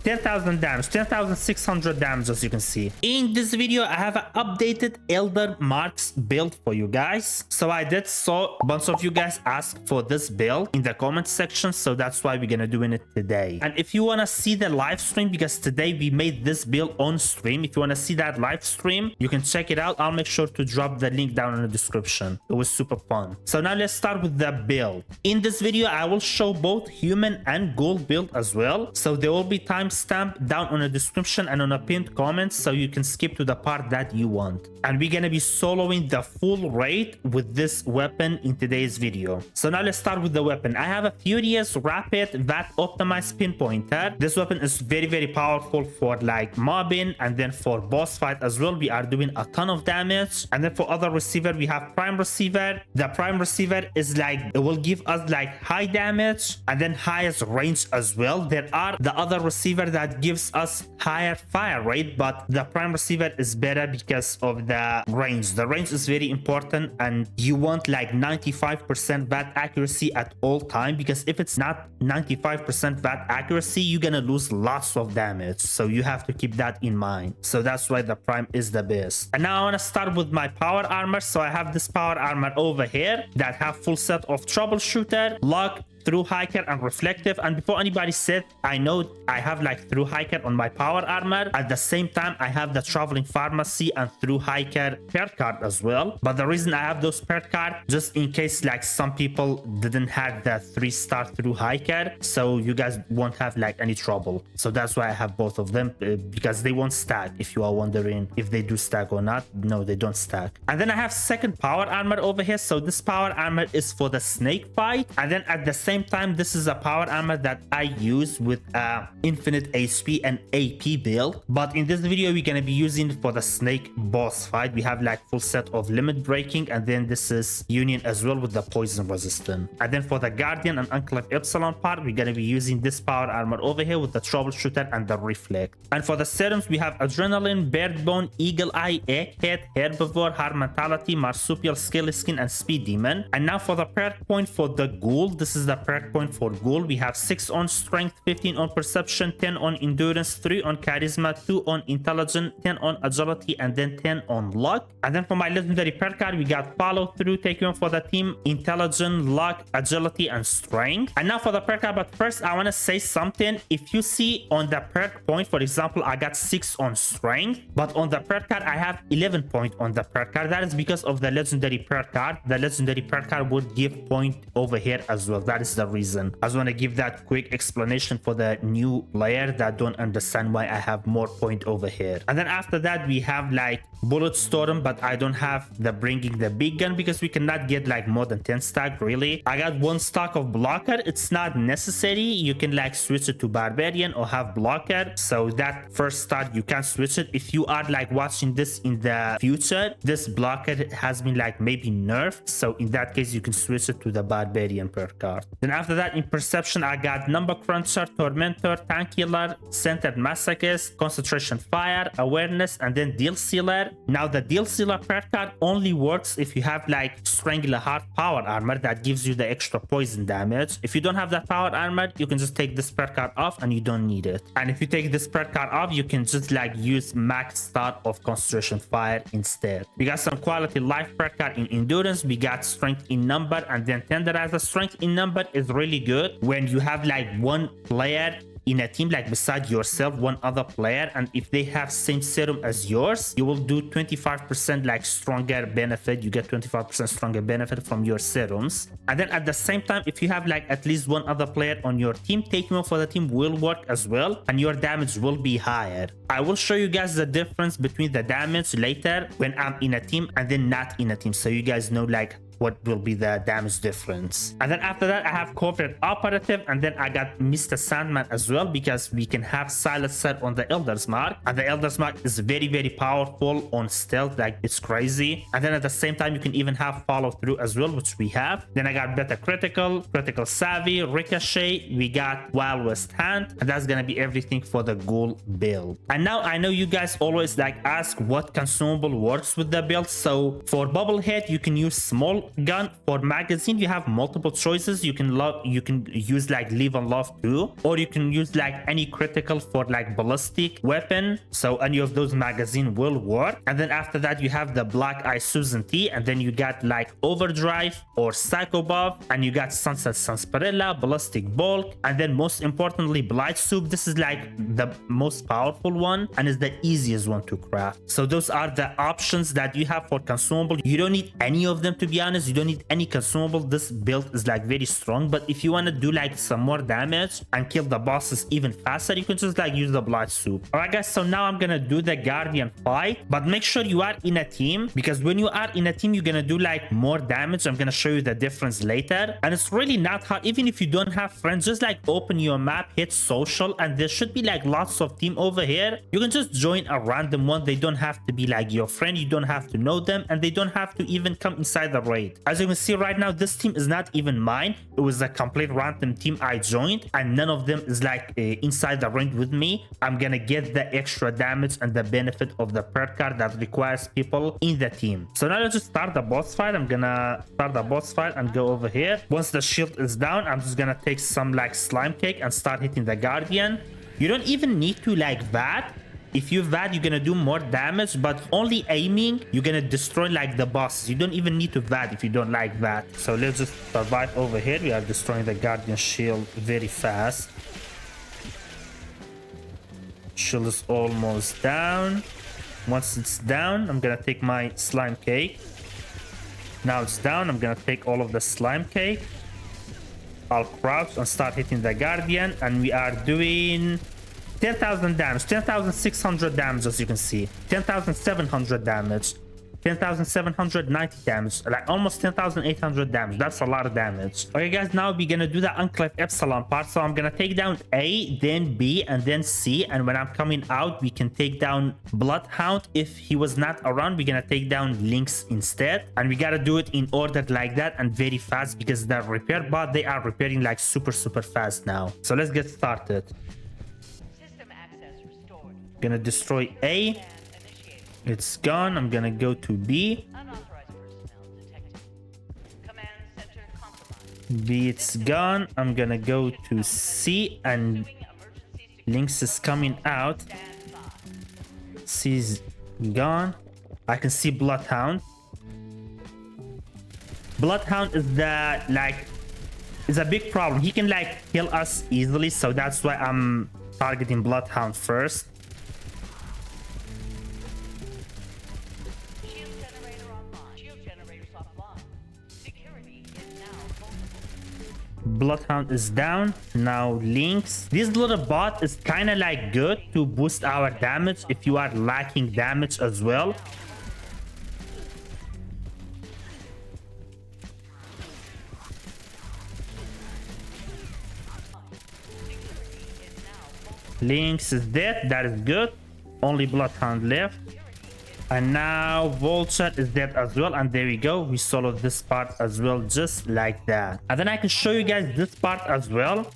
10,000 damage, 10,600 damage, as you can see. In this video, I have an updated Elder Marks build for you guys. So I did saw a bunch of you guys ask for this build in the comment section, so that's why we're gonna doing it today. And if you want to see the live stream, because today we made this build on stream, if you want to see that live stream, you can check it out. I'll make sure to drop the link down in the description. It was super fun. So now let's start with the build. In this video, I will show both human and ghoul build as well. So there will be timestamp down on the description and on a pinned comment, so you can skip to the part that you want. And we're gonna be soloing the full raid with this weapon in today's video. So now let's start with the weapon. I have a Furious Rapid VAT Optimized Pinpointer. This weapon is very powerful for like mobbing, and then for boss fight as well. We are doing a ton of damage. And then for other receiver, we have Prime Receiver. The Prime Receiver is like, it will give us like high damage and then highest range as well. There are the other receiver that gives us higher fire rate, but the Prime Receiver is better because of the range. The range is very important, and you want like 95% VAT accuracy at all time, because if it's not 95% VAT accuracy, you're gonna lose lots of damage. So you have to keep that in mind. So that's why the Prime is the best. And now I want to start with my power armor. So I have this power armor over here that have full set of troubleshooter, lock, through hiker, and reflective. And before anybody said, I know I have like through hiker on my power armor. At the same time, I have the traveling pharmacy and through hiker perk card as well. But the reason I have those perk card, just in case like some people didn't have the 3-star through hiker, so you guys won't have like any trouble. So that's why I have both of them, because they won't stack. If you are wondering if they do stack or not, no, they don't stack. And then I have second power armor over here. So this power armor is for the snake fight, and then at the same time, this is a power armor that I use with infinite HP and AP build. But in this video, we're gonna be using it for the snake boss fight. We have like full set of limit breaking, and then this is union as well with the poison resistant. And then for the guardian and unclave epsilon part, we're gonna be using this power armor over here with the troubleshooter and the reflect. And for the serums, we have adrenaline, bird bone, eagle eye, egghead, herbivore, hard mentality, marsupial, scaly skin, and speed demon. And now for the perk point for the ghoul, this is the perk point for ghoul. We have 6 on strength, 15 on perception, 10 on endurance, 3 on charisma, 2 on intelligence, 10 on agility, and then 10 on luck. And then for my legendary perk card, we got follow through, take one for the team, intelligence, luck, agility, and strength. And now for the perk card, but first I want to say something. If you see on the perk point, for example, I got 6 on strength, but on the perk card I have 11 point on the perk card. That is because of the legendary perk card. The legendary perk card would give point over here as well. That is the reason. I just want to give that quick explanation for the new player that don't understand why I have more point over here. And then after that, we have like bullet storm, but I don't have the bringing the big gun because we cannot get like more than 10 stack. Really, I got 1 stack of blocker. It's not necessary. You can like switch it to barbarian or have blocker. So that first start, you can switch it. If you are like watching this in the future, this blocker has been like maybe nerfed, so in that case you can switch it to the barbarian perk card. Then after that, in perception, I got number cruncher, tormentor, tank killer, centered masochist, concentration fire, awareness, and then deal sealer. Now the deal sealer perk card only works if you have like strangler heart power armor that gives you the extra poison damage. If you don't have that power armor, you can just take this perk card off and you don't need it. And if you take this perk card off, you can just like use max start of concentration fire instead. We got some quality life perk card in endurance. We got strength in number, and then tenderizer. Strength in number is really good when you have like one player in a team, like beside yourself, one other player, and if they have same serum as yours, you will do 25% like stronger benefit. You get 25% stronger benefit from your serums. And then at the same time, if you have like at least one other player on your team, taking one for the team will work as well, and your damage will be higher. I will show you guys the difference between the damage later when I'm in a team and then not in a team, so you guys know like what will be the damage difference. And then after that, I have Covert Operative, and then I got Mr. Sandman as well, because we can have Silencer on the Elder's Mark, and the Elder's Mark is very powerful on stealth, like it's crazy. And then at the same time, you can even have follow through as well, which we have. Then I got Beta Critical, Critical Savvy, Ricochet, we got Wild West Hand, and that's gonna be everything for the Ghoul build. And now I know you guys always like ask what consumable works with the build. So for Bubblehead, you can use small bolt gun. For magazine, you have multiple choices. You can use like leave and love too, or you can use like any critical for like ballistic weapon. So any of those magazine will work. And then after that, you have the black eye Susan T, and then you got like overdrive or psycho buff, and you got sunset sarsaparilla, ballistic bulk, and then most importantly blight soup. This is like the most powerful one and is the easiest one to craft. So those are the options that you have for consumable. You don't need any of them, to be honest. You don't need any consumable. This build is like very strong, but if you want to do like some more damage and kill the bosses even faster, you can just like use the blight soup. All right guys, so now I'm gonna do the guardian fight, but make sure you are in a team, because when you are in a team, you're gonna do like more damage. I'm gonna show you the difference later, and it's really not hard. Even if you don't have friends, just like open your map, hit social, and there should be like lots of team over here. You can just join a random one. They don't have to be like your friend, you don't have to know them, and they don't have to even come inside the raid. As you can see right now, this team is not even mine. It was a complete random team I joined, and none of them is like inside the raid with me. I'm gonna get the extra damage and the benefit of the perk card that requires people in the team. So now let's just start the boss fight. I'm gonna start the boss fight and go over here. Once the shield is down, I'm just gonna take some like slime cake and start hitting the guardian. You don't even need to like VAT. If you VAT, you're gonna do more damage, but only aiming, you're gonna destroy like the bosses. You don't even need to VAT if you don't like that. So let's just survive over here. We are destroying the guardian shield very fast. Shield is almost down. Once it's down, I'm gonna take my slime cake. Now it's down. I'm gonna take all of the slime cake. I'll crouch and start hitting the guardian, and we are doing 10,000 damage, 10,600 damage, as you can see, 10,700 damage, 10,790 damage, like almost 10,800 damage. That's a lot of damage. Okay guys, now we're gonna do the Enclave Epsilon part. So I'm gonna take down A, then B, and then C, and when I'm coming out, we can take down Bloodhound. If he was not around, we're gonna take down Lynx instead, and we gotta do it in order like that and very fast, because the repair bot, they are repairing like super fast now. So let's get started. Gonna destroy A. It's gone. I'm gonna go to B. B, it's gone. I'm gonna go to C, and Lynx is coming out. C's gone. I can see Bloodhound. Bloodhound is the is a big problem. He can like kill us easily, so that's why I'm targeting Bloodhound first. Bloodhound is down. Now Lynx. This little bot is kind of like good to boost our damage if you are lacking damage as well. Lynx is dead. That is good. Only Bloodhound left. And now Vulture is dead as well, and there we go. We soloed this part as well, just like that. And then I can show you guys this part as well.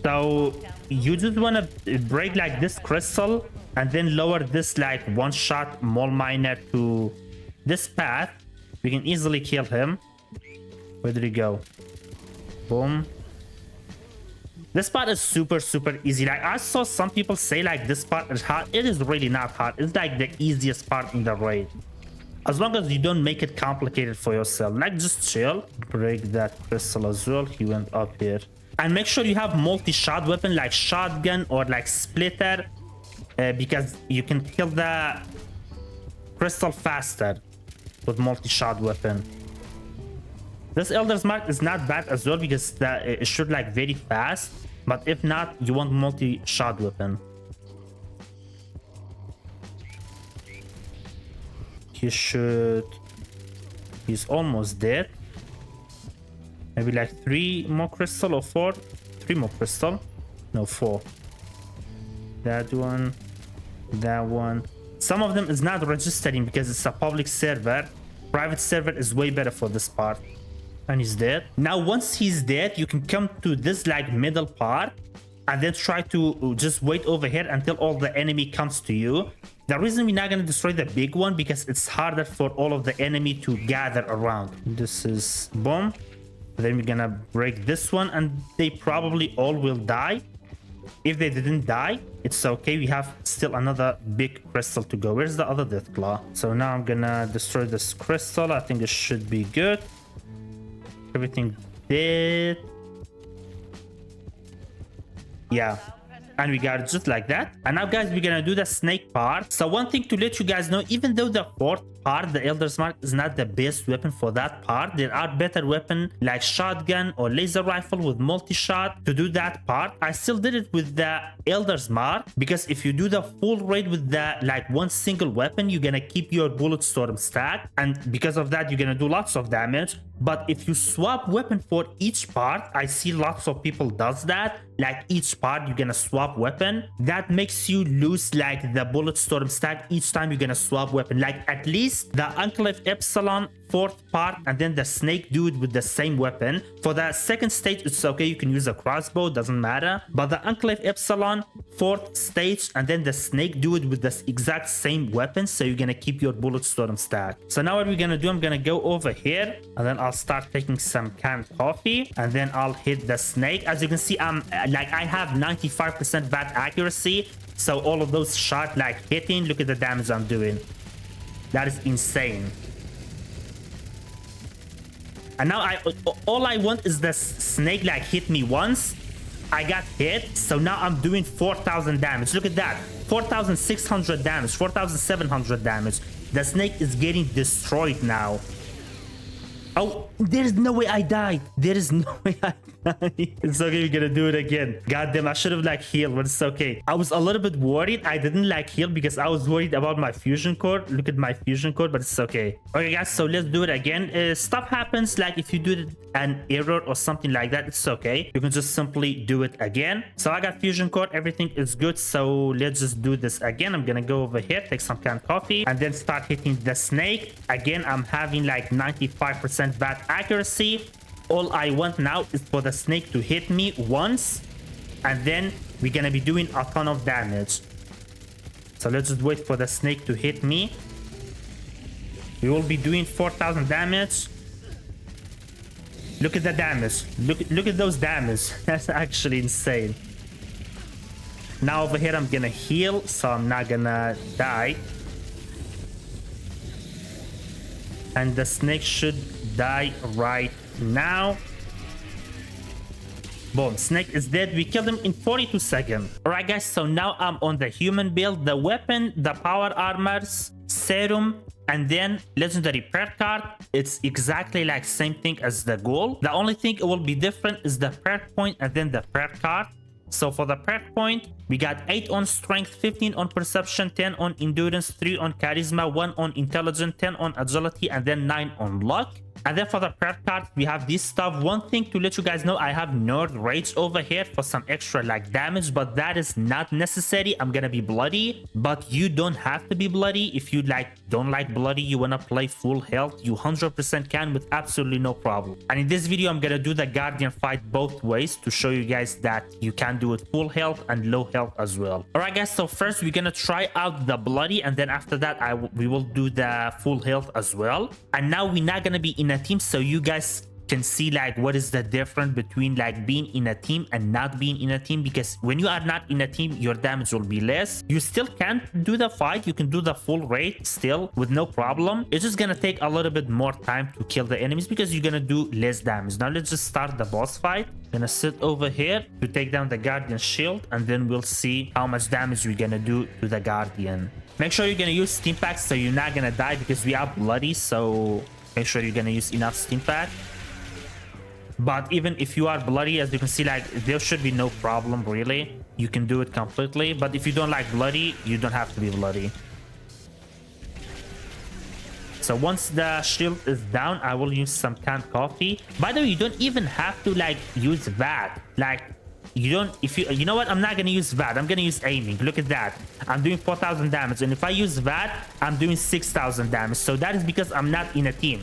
So you just want to break like this crystal and then lower this like one-shot mole miner to this path. We can easily kill him. Where did he go? Boom. This part is super easy. Like I saw some people say like this part is hard. It is really not hard. It's like the easiest part in the raid, as long as you don't make it complicated for yourself. Like just chill. Break that crystal as well. He went up here. And make sure you have multi-shot weapon like shotgun or like splitter, because you can kill the crystal faster with multi-shot weapon. This Elder's Mark is not bad as well, because it should like very fast. But if not, you want multi-shot weapon. He's almost dead. Maybe like 3 more crystal or 4. 3 more crystal. No, 4. That one. That one. Some of them is not registering because it's a public server. Private server is way better for this part. And he's dead. Now once he's dead, you can come to this like middle part and then try to just wait over here until all the enemy comes to you. The reason we're not gonna destroy the big one because it's harder for all of the enemy to gather around. This is boom. Then we're gonna break this one and they probably all will die. If they didn't die, it's okay. We have still another big crystal to go. Where's the other Deathclaw? So now I'm gonna destroy this crystal. I think it should be good. Everything dead. Yeah. And we got it just like that. And now, guys, we're gonna do the snake part. So one thing to let you guys know, even though the fourth part, the Elder's Mark, is not the best weapon for that part, there are better weapons like shotgun or laser rifle with multi-shot to do that part. I still did it with the Elder's Mark because if you do the full raid with the like one single weapon, you're gonna keep your bullet storm stack, and because of that, you're gonna do lots of damage. But if you swap weapon for each part, I see lots of people does that. Like each part, you're gonna swap weapon. That makes you lose like the bullet storm stack each time you're gonna swap weapon. Like at least the Enclave Epsilon fourth part and then the snake dude with the same weapon. For the second stage, it's okay. You can use a crossbow, doesn't matter. But the Enclave Epsilon fourth stage and then the snake dude with the exact same weapon. So you're gonna keep your bullet storm stack. So now what we're gonna do, I'm gonna go over here and then I'll start taking some canned coffee and then I'll hit the snake. As you can see, I'm like I have 95% bat accuracy. So all of those shots like hitting, look at the damage I'm doing. That is insane. And now all I want is the snake like hit me once. I got hit. So now I'm doing 4,000 damage. Look at that. 4,600 damage, 4,700 damage. The snake is getting destroyed now. Oh, there's no way I died. There is no way I died. It's okay, we're gonna do it again. God damn, I should have like healed, but it's okay. I was a little bit worried. I didn't like heal because I was worried about my fusion core. Look at my fusion core, but it's okay. Okay, guys, so let's do it again. Stuff happens like if you do an error or something like that, it's okay. You can just simply do it again. So I got fusion core, everything is good. So let's just do this again. I'm gonna go over here, take some canned coffee, and then start hitting the snake. Again, I'm having like 95% bat accuracy. All I want now is for the snake to hit me once, and then we're gonna be doing a ton of damage. So let's just wait for the snake to hit me. We will be doing 4,000 damage. Look at the damage. Look at those damage. That's actually insane. Now over here I'm gonna heal, so I'm not gonna die. And the snake should die right now. Boom, snake is dead. We killed him in 42 seconds. All right, guys, so now I'm on the human build. The weapon, the power armors, serum, and then legendary perk card. It's exactly like same thing as the Ghoul. The only thing it will be different is the perk point and then the perk card. So for the perk point, we got 8 on strength, 15 on perception, 10 on endurance, 3 on charisma, 1 on intelligence, 10 on agility, and then 9 on luck. And then for the perk card, we have this stuff. One thing to let you guys know, I have Nerd Rage over here for some extra like damage, but that is not necessary. I'm gonna be bloody, but you don't have to be bloody. If you like don't like bloody, you wanna play full health, you 100% can with absolutely no problem. And in this video, I'm gonna do the Guardian fight both ways to show you guys that you can do it full health and low health as well. All right, guys, so first we're gonna try out the bloody, and then after that we will do the full health as well. And now we're not gonna be in a team, so you guys can see like what is the difference between like being in a team and not being in a team, because when you are not in a team, your damage will be less. You still can do the fight, you can do the full raid still with no problem. It's just gonna take a little bit more time to kill the enemies because you're gonna do less damage. Now let's just start the boss fight. Gonna sit over here to take down the Guardian shield, and then we'll see how much damage we're gonna do to the Guardian. Make sure you're gonna use steam packs so you're not gonna die, because we are bloody, so make sure you're gonna use enough steam pack. But even if you are bloody, as you can see, like there should be no problem really. You can do it completely. But if you don't like bloody, you don't have to be bloody. So once the shield is down, I will use some canned coffee. By the way, you don't even have to like use that. Like you don't, if you know what, I'm not gonna use that. I'm gonna use aiming. Look at that. I'm doing 4,000 damage, and if I use that, I'm doing 6,000 damage. So that is because I'm not in a team.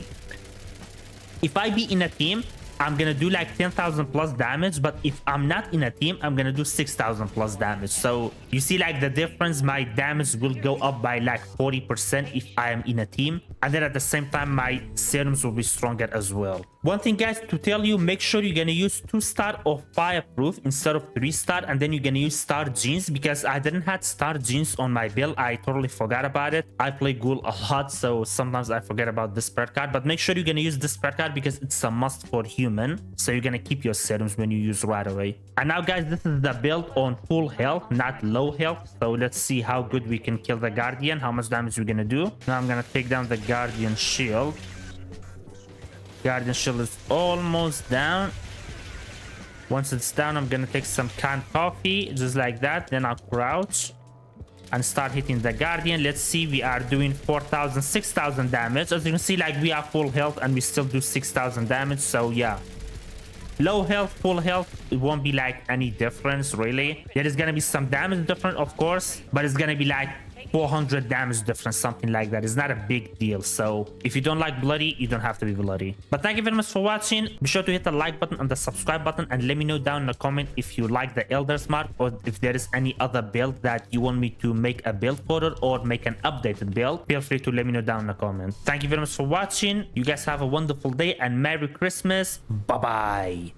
If I be in a team, I'm gonna do like 10,000 plus damage, but if I'm not in a team, I'm gonna do 6,000 plus damage. So you see like the difference, my damage will go up by like 40% if I am in a team, and then at the same time my serums will be stronger as well. One thing guys to tell you, make sure you're gonna use 2-star or fireproof instead of 3-star, and then you're gonna use star jeans, because I didn't have star jeans on my build. I totally forgot about it. I play Ghoul a lot, so sometimes I forget about this perk card, but make sure you're gonna use this perk card because it's a must for human, so you're gonna keep your serums when you use right away. And now guys, this is the build on full health, not low health. So let's see how good we can kill the guardian, how much damage we're gonna do. Now I'm gonna take down the guardian shield. Guardian shield is almost down. Once it's down, I'm gonna take some canned coffee, just like that. Then I'll crouch and start hitting the guardian. Let's see, we are doing 4,000, 6,000 damage. As you can see, like we are full health and we still do 6,000 damage. So yeah, low health, full health, it won't be like any difference really. There is gonna be some damage difference, of course, but it's gonna be like 400 damage difference, something like that. It's not a big deal. So if you don't like bloody, you don't have to be bloody. But thank you very much for watching. Be sure to hit the like button and the subscribe button, and let me know down in the comment if you like the Elder Smart, or if there is any other build that you want me to make a build for it, or make an updated build. Feel free to let me know down in the comment. Thank you very much for watching. You guys have a wonderful day and Merry Christmas. Bye bye.